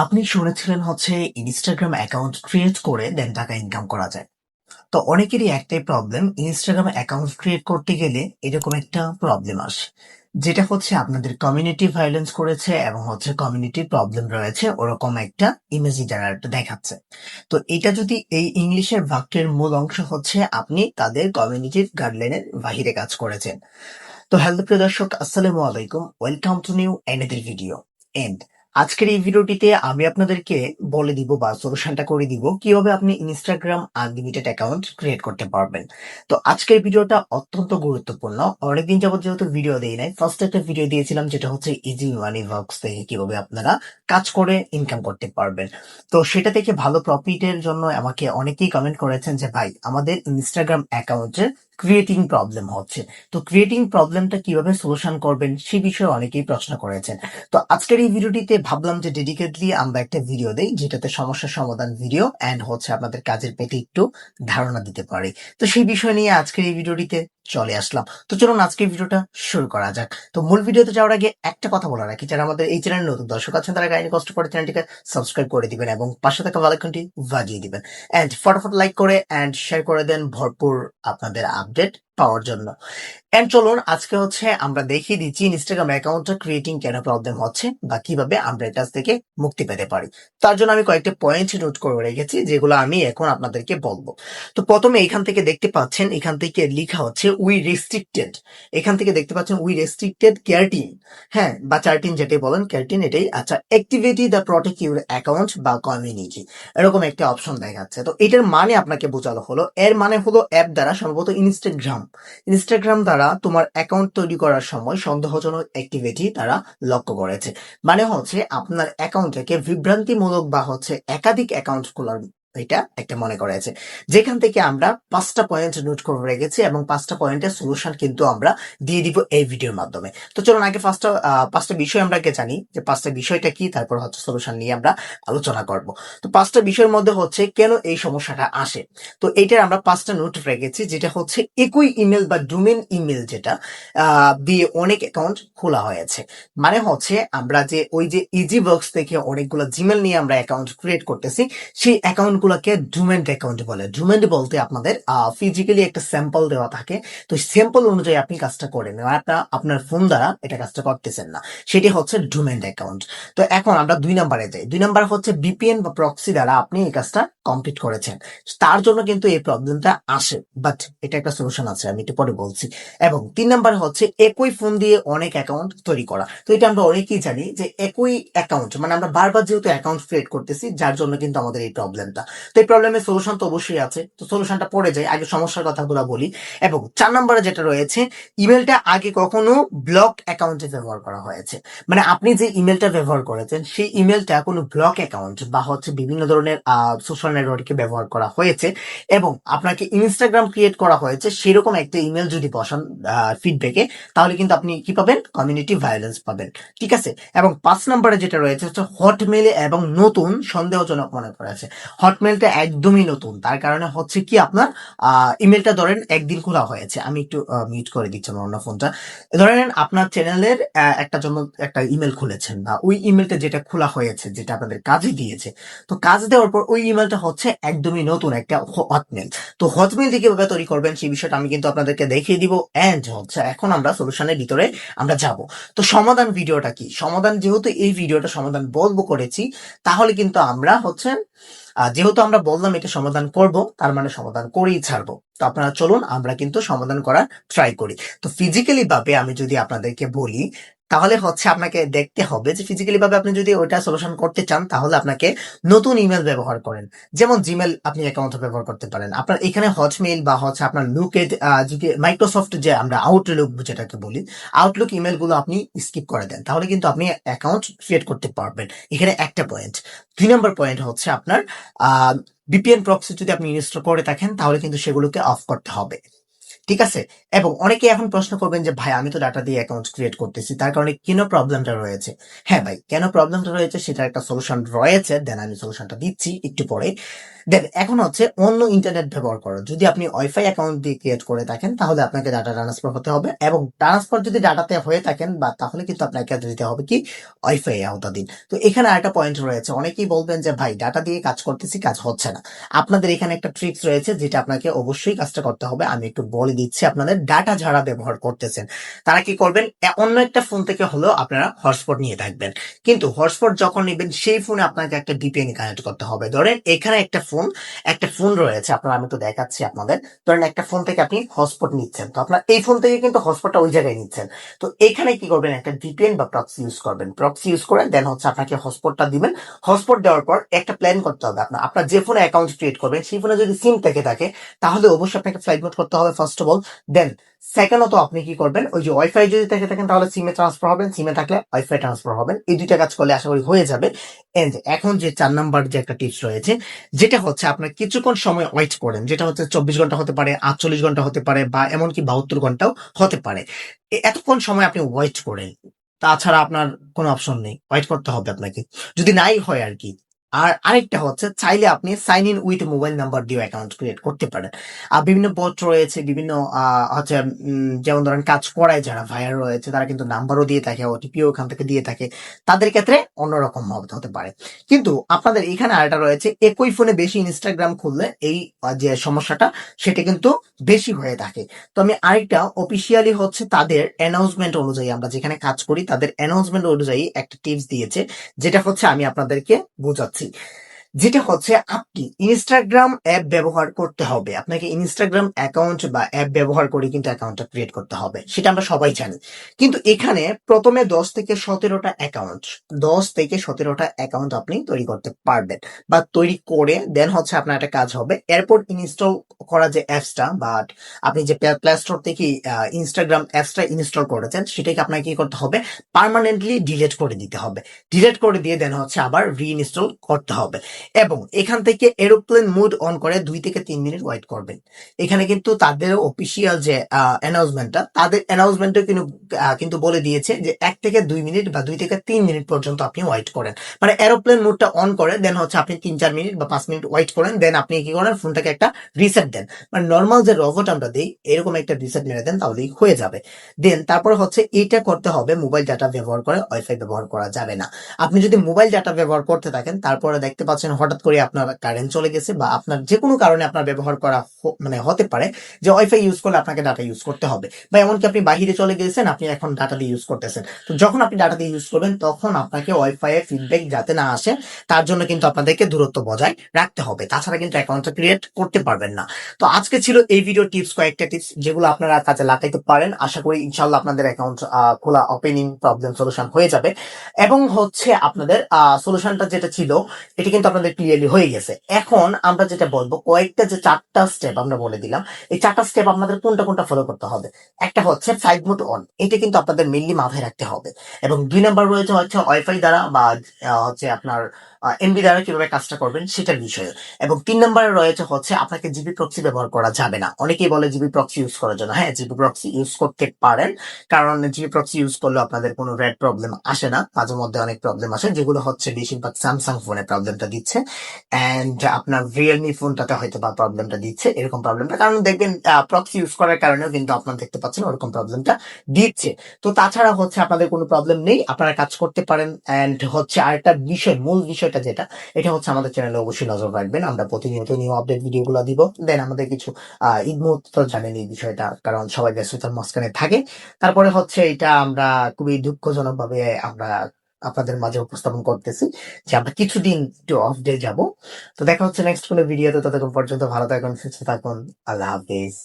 আপনি শুনেছিলেন হচ্ছে ইনস্টাগ্রাম অ্যাকাউন্ট ক্রিয়েট করে দেন টাকা ইনকাম করা যায়। তো অনেকেরই একটাই প্রবলেম, ইনস্টাগ্রাম অ্যাকাউন্ট ক্রিয়েট করতে গেলে এরকম একটা প্রবলেম আসে, যেটা হচ্ছে আপনাদের কমিউনিটি ভায়োলেন্স করেছে এবং হচ্ছে কমিউনিটির প্রবলেম রয়েছে ওরকম একটা ইমেজি জেনারেট দেখাচ্ছে। তো এটা যদি এই ইংলিশের বাক্যের মূল অংশ হচ্ছে আপনি তাদের কমিউনিটির গাইডলাইনের বাহিরে কাজ করেছেন। তো হ্যালো প্রিয় দর্শক, আসসালামু আলাইকুম, welcome to new another video. And আজকের এই ভিডিওটিতে আমি আপনাদেরকে বলে দিব বা সলিউশনটা করে দিব কিভাবে আপনি ইনস্টাগ্রাম আনলিমিটেড অ্যাকাউন্ট ক্রিয়েট করতে পারবেন। তো আজকের ভিডিওটা অত্যন্ত গুরুত্বপূর্ণ। অনেকদিন যাবত যেহেতু ভিডিও দেই নাই, ফার্স্ট একটা ভিডিও দিয়েছিলাম যেটা হচ্ছে ইজি মানি ওয়ার্কস থেকে কিভাবে আপনারা কাজ করে ইনকাম করতে পারবেন। তো সেটা থেকে ভালো প্রফিটের জন্য আমাকে অনেকেই কমেন্ট করেছেন যে ভাই আমাদের ইনস্টাগ্রাম অ্যাকাউন্টে ক্রিয়েটিং প্রবলেম হচ্ছে। তো ক্রিয়েটিং প্রবলেমটা কিভাবে সলিউশন করবেন সে বিষয়ে অনেকেই প্রশ্ন করেছেন। তো আজকের এই ভিডিওটিতে ভাবলাম যে ডেডিকেটলি আমরা একটা ভিডিও দেই যেটাতে সমস্যার সমাধান ভিডিও এন্ড হচ্ছে আপনাদের কাজের প্রতি একটু ধারণা দিতে পারি। তো সেই বিষয় নিয়ে আজকের এই ভিডিওটিতে চলে আসলাম। তো চলুন আজকের ভিডিওটা শুরু করা যাক। তো মূল ভিডিওতে যাওয়ার আগে একটা কথা বলা রাখি, যারা আমাদের এই চ্যানেলে নতুন দর্শক আছেন তারা কাইন্ডলি কষ্ট করে চ্যানেলটিকে সাবস্ক্রাইব করে দিবেন এবং পাশে থাকা বেল আইকনটি বাজিয়ে দিবেন এন্ড ফটাফট লাইক করে এন্ড শেয়ার করে দেন ভরপুর আপনাদের আপডেট পাওয়ার জন্য। এন্ড চলুন আজকে হচ্ছে আমরা দেখিয়ে দিচ্ছি ইনস্টাগ্রাম অ্যাকাউন্টটা ক্রিয়েটিং কেন প্রবলেম হচ্ছে বা কিভাবে আমরা এটা থেকে মুক্তি পেতে পারি। তার জন্য আমি কয়েকটা পয়েন্ট নোট করে রেখেছি যেগুলো আমি এখন আপনাদেরকে বলবো। তো প্রথমে এখান থেকে দেখতে পাচ্ছেন, এখান থেকে লেখা হচ্ছে উই রেস্ট্রিক্টেড। এখান থেকে দেখতে পাচ্ছেন উই রেস্ট্রিক্টেড ক্যারটিন, হ্যাঁ বা চার্টিন যেটাই বলেন, ক্যারটিন এটাই। আচ্ছা, activity the protect your account বা কমিউনিটি, এরকম একটা অপশন দেখাচ্ছে। তো এটার মানে আপনাকে বোঝানো হলো, এর মানে হলো অ্যাপ দ্বারা সম্ভবত ইনস্টাগ্রাম দ্বারা তোমার অ্যাকাউন্ট তৈরি করার সময় সন্দেহজনক অ্যাক্টিভিটি তারা লক্ষ্য করেছে। মানে হচ্ছে আপনার অ্যাকাউন্টটাকে বিভ্রান্তিমূলক বা হচ্ছে একাধিক অ্যাকাউন্ট খোলার এটা একটা মনে করেছে, যেখান থেকে আমরা 5টা পয়েন্ট নোট করে রেখেছি এবং 5টা পয়েন্টের সলিউশন কিন্তু আমরা দিয়ে দিব এই ভিডিওর মাধ্যমে। তো চলুন আগে 5টা বিষয় আমরা আগে জানি যে 5টা বিষয়টা কি, তারপর হচ্ছে সলিউশন নিয়ে আমরা আলোচনা করব। তো 5টা বিষয়ের মধ্যে হচ্ছে কেন এই সমস্যাটা আসে। তো এইটার আমরা 5টা নোট রেখেছি, যেটা হচ্ছে একই ইমেল বা ডোমেন ইমেল যেটা দিয়ে অনেক অ্যাকাউন্ট খোলা হয়েছে। মানে হচ্ছে আমরা যে ওই যে ইজি বক্স থেকে অনেকগুলো জিমেল নিয়ে আমরা অ্যাকাউন্ট ক্রিয়েট করতেছি, সেই অ্যাকাউন্ট গুলোকে ডোমেন অ্যাকাউন্ট বলে। ডোমেন বলতে আপনাদের ফিজিক্যালি একটা স্যাম্পল দেওয়া থাকে, তো স্যাম্পল অনুযায়ী আপনি কাজটা করেন, আপনার ফোন দ্বারা এটা কাজটা করতেছেন না, সেটি হচ্ছে ডোমেন অ্যাকাউন্ট। তো এখন আমরা 2 নম্বরে যাই। 2 নম্বর হচ্ছে ভিপিএন বা প্রক্সি দ্বারা আপনি এই কাজটা কমপ্লিট করেছেন, তার জন্য কিন্তু এই প্রবলেমটা আসে, বাট এটা একটা সলিউশন আছে, আমি একটু পরে বলছি। এবং 3 নম্বর হচ্ছে একই ফোন দিয়ে অনেক অ্যাকাউন্ট তৈরি করা। তো এটা আমরা অনেকেই জানি যে একই অ্যাকাউন্ট মানে আমরা বারবার যেহেতু অ্যাকাউন্ট ক্রিয়েট করতেছি, যার জন্য কিন্তু আমাদের এই প্রবলেমটা। তো এই প্রবলেমের সলিউশন তো অবশ্যই আছে, তো সলিউশনটা পড়ে যাই, আগে সমস্যার কথাগুলো বলি। এবং 4 নম্বরে যেটা রয়েছে, ইমেলটা আগে কখনো ব্লক অ্যাকাউন্টে ব্যবহার করা হয়েছে। মানে আপনি যে ইমেলটা ব্যবহার করেছেন সেই ইমেলটা কোনো ব্লক অ্যাকাউন্ট বা হচ্ছে বিভিন্ন ধরনের সোশ্যাল নেটওয়ার্কে ব্যবহার করা হয়েছে এবং আপনাকে ইনস্টাগ্রাম ক্রিয়েট করা হয়েছে সেরকম একটা ইমেল যদি বসান ফিডব্যাকে, তাহলে কিন্তু আপনি কি পাবেন, কমিউনিটি ভায়োলেন্স পাবেন। ঠিক আছে। এবং 5 নম্বরে যেটা রয়েছে হচ্ছে হটমেলে এবং নতুন সন্দেহজনক মনে করেছে। হটমেলটা একদমই নতুন, তার কারণে হচ্ছে কি আপনার ইমেলটা ধরেন একদিন খোলা হয়েছে, আমি একটু মিউট করে দিচ্ছি আমার অন্য ফোনটা। ধরেন আপনার চ্যানেলের একটা জন্য একটা ইমেল খুলেছেন, বা ওই ইমেলটা যেটা খোলা হয়েছে যেটা আপনাদের কাজে দিয়েছে, তো কাজ দেওয়ার পর ওই ইমেলটা হচ্ছে একদমই নতুন একটা হটমেল। তো হটমেল দিয়ে কিভাবে তৈরি করবেন সেই বিষয়টা আমি কিন্তু আপনাদেরকে দেখিয়ে দিব। এন্ড হচ্ছে এখন আমরা সলিউশনের ভিতরে আমরা যাব। তো সমাধান ভিডিওটা কি, সমাধান যেহেতু এই ভিডিওটা সমাধান বলবো করেছি, তাহলে কিন্তু আমরা হচ্ছে যেহেতু আমরা বললাম এটা সমাধান করব, তার মানে সমাধান করেই ছাড়বো। তো আপনারা চলুন আমরা কিন্তু সমাধান করার ট্রাই করি। তো ফিজিক্যালি ভাবে আমি যদি আপনাদেরকে বলি, তাহলে হচ্ছে আপনাকে দেখতে হবে যে ফিজিক্যালি ভাবে আপনি যদি ওইটা সলিউশন করতে চান, তাহলে আপনাকে নতুন ইমেল ব্যবহার করেন। যেমন জিমেল আপনি অ্যাকাউন্ট ব্যবহার করতে পারেন, আপনার এখানে হটমেইল বা হচ্ছে আপনার লুকেড, যদি মাইক্রোসফট যে আমরা আউটলুক যেটাকে বলি, আউটলুক ইমেল গুলো আপনি স্কিপ করে দেন, তাহলে কিন্তু আপনি অ্যাকাউন্ট ক্রিয়েট করতে পারবেন। এখানে একটা পয়েন্ট। 2 নম্বর পয়েন্ট হচ্ছে আপনার ভিপিএন প্রক্সি যদি আপনি ইনস্টল করে থাকেন, তাহলে কিন্তু সেগুলোকে অফ করতে হবে। ঠিক আছে? এবং অনেকে এখন প্রশ্ন করবেন যে ভাই আমি তো ডাটা দিয়ে অ্যাকাউন্ট ক্রিয়েট করতেছি, তার কারণে কেন প্রবলেমটা রয়েছে? হ্যাঁ ভাই, কেন প্রবলেমটা রয়েছে সেটার একটা সলিউশন রয়েছে, দেন আমি সলিউশনটা দিচ্ছি একটু পরে। দেন এখন হচ্ছে অন্য ইন্টারনেট ব্যবহার করো। যদি আপনি ওয়াইফাই অ্যাকাউন্ট দিয়ে ক্রিয়েট করে থাকেন তাহলে আপনাকে ডাটা ট্রান্সফার হতে হবে, এবং ট্রান্সফার যদি ডাটাতে হয়ে থাকেন বা তাহলে কিন্তু আপনাকে দিতে হবে কি ওয়াইফাই আওতাধীন। তো এখানে আরেকটা পয়েন্ট রয়েছে, অনেকেই বলবেন যে ভাই ডাটা দিয়ে কাজ করতেছি, কাজ হচ্ছে না। আপনাদের এখানে একটা ট্রিক্স রয়েছে যেটা আপনাকে অবশ্যই কাজটা করতে হবে, আমি একটু বলে দিচ্ছি। আপনাদের ডাটা যারা ব্যবহার করতেছেন তারা কি করবেন, অন্য একটা ফোন থেকে হলেও আপনারা হটস্পট নিয়ে থাকবেন। কিন্তু হটস্পট যখন নেবেন সেই ফোনে আপনাকে একটা ডিপিএন কানেক্ট করতে হবে। ধরেন এখানে একটা ফোন রয়েছে আপনার, আমি তো দেখাচ্ছি আপনাদের। ধরেন একটা ফোন থেকে আপনি হটস্পট নিচ্ছেন, তো আপনার এই ফোন থেকে কিন্তু হটস্পটটা ওই জায়গায় নিচ্ছেন। তো এখানে কি করবেন, একটা ভিপিএন বা প্রক্সি ইউজ করবেন। প্রক্সি ইউজ করে দেন হচ্ছে আপনাকে হটস্পটটা দিবেন। হটস্পট দেওয়ার পর একটা প্ল্যান করতে হবে আপনার, আপনার যে ফোনে অ্যাকাউন্ট ক্রিয়েট করবেন সেই ফোনে যদি সিম থেকে থাকে তাহলে অবশ্যই আপনাকে ফ্লাইট মোড করতে হবে ফার্স্ট অফ অল। দেন সেকেন্ডত আপনি কি করবেন, ওই যে ওয়াইফাই যদি থেকে থাকেন তাহলে সিমে ট্রান্সফার হবেন, সিমে থাকলে ওয়াইফাই ট্রান্সফার হবেন। এই দুইটা কাজ করলে আশা করি হয়ে যাবে। এন্ড এখন যে 4 নাম্বার যে একটা টিপস রয়েছে, যেটা হচ্ছে আপনার কিছুক্ষণ সময় ওয়েট করেন, যেটা হচ্ছে 24 ঘন্টা হতে পারে, 48 ঘন্টা হতে পারে, বা এমনকি 72 ঘন্টাও হতে পারে। এতক্ষণ সময় আপনি ওয়েট করেন, তাছাড়া আপনার কোনো অপশন নেই, ওয়েট করতে হবে আপনাকে, যদি নাই হয় আর কি। আর আরেকটা হচ্ছে, চাইলে আপনি sign in with mobile number দিয়ে অ্যাকাউন্ট ক্রিয়েট করতে পারেন। আর বিভিন্ন বট রয়েছে, বিভিন্ন হচ্ছে যেমন ধরেন কাজ করায় যারা ভাইয়ার রয়েছে তারা কিন্তু নাম্বারও দিয়ে থাকে, ওটিপিও ওখান থেকে দিয়ে থাকে। তাদের ক্ষেত্রে অন্যরকম হতে পারে। কিন্তু আপনাদের এখানে আরেকটা রয়েছে, একই ফোনে বেশি ইনস্টাগ্রাম খুললে এই যে সমস্যাটা সেটা কিন্তু বেশি হয়ে থাকে। তো আমি আরেকটা অফিসিয়ালি হচ্ছে তাদের অ্যানাউন্সমেন্ট অনুযায়ী, আমরা যেখানে কাজ করি তাদের অ্যানাউন্সমেন্ট অনুযায়ী একটা টিপস দিয়েছে, যেটা হচ্ছে আমি আপনাদেরকে বোঝাচ্ছি। যেটা হচ্ছে আপনি ইনস্টাগ্রাম অ্যাপ ব্যবহার করতে হবে, আপনাকে ইনস্টাগ্রাম অ্যাকাউন্ট বা অ্যাপ ব্যবহার করে কিন্তু অ্যাকাউন্টটা ক্রিয়েট করতে হবে, সেটা আমরা সবাই জানি। কিন্তু এখানে প্রথমে 10 থেকে 17টা অ্যাকাউন্ট আপনি তৈরি করতে পারবেন, বা তৈরি করে দেন হচ্ছে আপনার একটা কাজ হবে। এরপর ইনস্টল করা যে অ্যাপসটা, বা আপনি যে প্লে স্টোর থেকে ইনস্টাগ্রাম অ্যাপসটা ইনস্টল করেছেন সেটাকে আপনাকে কি করতে হবে, পার্মানেন্টলি ডিলিট করে দিতে হবে। ডিলিট করে দিয়ে দেন হচ্ছে আবার রিইনস্টল করতে হবে। এবং এখান থেকে এরোপ্লেন মোড অন করে 2 থেকে 3 মিনিট ওয়েট করবেন। এখানে কিন্তু তাদের অফিসিয়াল যে অ্যানাউন্সমেন্টটা, তাদের অ্যানাউন্সমেন্টে কিন্তু বলে দিয়েছে যে 1 থেকে 2 মিনিট বা 2 থেকে 3 মিনিট পর্যন্ত আপনি ওয়েট করেন। মানে এরোপ্লেন মোডটা অন করে দেন হচ্ছে আপনি 3-4 মিনিট বা 5 মিনিট ওয়েট করেন, দেন আপনি কি করেন, ফোনটাকে একটা রিসেট দেন। মানে নর্মাল যে রবট আমরা দিই এরকম একটা রিসেট মেরে দেন, তাহলেই হয়ে যাবে। দেন তারপরে হচ্ছে এটা করতে হবে মোবাইল ডাটা ব্যবহার করে, ওয়াইফাই ব্যবহার করা যাবে না। আপনি যদি মোবাইল ডাটা ব্যবহার করতে থাকেন তারপরে দেখতে পাচ্ছেন হঠাৎ করে আপনার কারেন্ট চলে গেছে, বা আপনার যে কোনো কারণে আপনার ব্যবহার করা মানে হতে পারে যে ওয়াইফাই ইউজ করলে আপনাকে ডাটা ইউজ করতে হবে, বা এমনকি আপনি বাহিরে চলে গেছেন, আপনি এখন ডাটা দিয়ে ইউজ করতেছেন। তো যখন আপনি ডাটা দিয়ে ইউজ করবেন তখন আপনাকে ওয়াইফাই এর ফিডব্যাক যাতে না আসে তার জন্য কিন্তু আপনাদেরকে দূরত্ব বজায় রাখতে হবে, তাছাড়া কিন্তু অ্যাকাউন্টটা ক্রিয়েট করতে পারবেন না। তো আজকে ছিল এই ভিডিও টিপস, কয়েকটা টিপস যেগুলো আপনারা কাজে লাগাইতে পারেন। আশা করি ইনশাল্লাহ আপনাদের অ্যাকাউন্ট খোলা ওপেনিং প্রবলেম সলিউশন হয়ে যাবে। এবং হচ্ছে আপনাদের সলিউশনটা যেটা ছিল এটা কিন্তু আপনাদের ক্লিয়ারলি হয়ে গেছে। এখন আমরা যেটা বলবো, কয়েকটা যে 4টা স্টেপ আমরা বলে দিলাম, এই 4টা স্টেপ আপনাদের কোনটা কোনটা ফলো করতে হবে। একটা হচ্ছে ফ্লাইট মোড অন, এটা কিন্তু আপনাদের মেইনলি মাথায় রাখতে হবে। এবং 2 নাম্বার রয়েছে হচ্ছে ওয়াইফাই দ্বারা বা হচ্ছে আপনার এমবি দ্বারা কিভাবে কাজটা করবেন সেটার বিষয়ে। এবং 3 নাম্বারে রয়েছে হচ্ছে আপনাকে জিবি প্রক্সি ব্যবহার করা যাবে না। অনেকেই বলে জিবি প্রক্সি ইউজ করার জন্য, হ্যাঁ জিবি প্রক্সি ইউজ করতে পারেন, কারণ জিবি প্রক্সি ইউজ করলে আপনাদের কোনো রেড প্রবলেম আসে না, মাঝে মধ্যে অনেক প্রবলেম আসে, যেগুলো হচ্ছে বেশিরভাগ স্যামসাং ফোনে প্রবলেমটা দিচ্ছে। অ্যান্ড আপনার রিয়েলমি ফোনটাতে হয়তো বা প্রবলেমটা দিচ্ছে এরকম প্রবলেমটা, কারণ দেখবেন প্রক্সি ইউজ করার কারণেও কিন্তু আপনারা দেখতে পাচ্ছেন ওরকম প্রবলেমটা দিচ্ছে। তো তাছাড়া হচ্ছে আপনাদের কোনো প্রবলেম নেই, আপনারা কাজ করতে পারেন। অ্যান্ড হচ্ছে আরেকটা বিষয়, মূল বিষয়টা যেটা, এটা হচ্ছে আমাদের চ্যানেলে অবশ্যই নজর রাখবেন, আমরা প্রতিনিয়ত নিউ আপডেট ভিডিওগুলো দিব। দেন আমাদের কিছু ঈদ মুহূর্ত তো জানেন এই বিষয়টা, কারণ সবাই ব্যস্ততার মাঝখানে থাকে। তারপরে হচ্ছে এটা আমরা খুবই দুঃখজনক ভাবে আমরা আপনাদের মাঝে উপস্থাপন করতেছি যে আমরা কিছুদিন একটু অফ ডে যাব। তো দেখা হচ্ছে নেক্সট কোনো ভিডিওতে, ততক্ষণ পর্যন্ত ভালো থাকুন, সুস্থ থাকুন, আল্লাহ হাফিজ।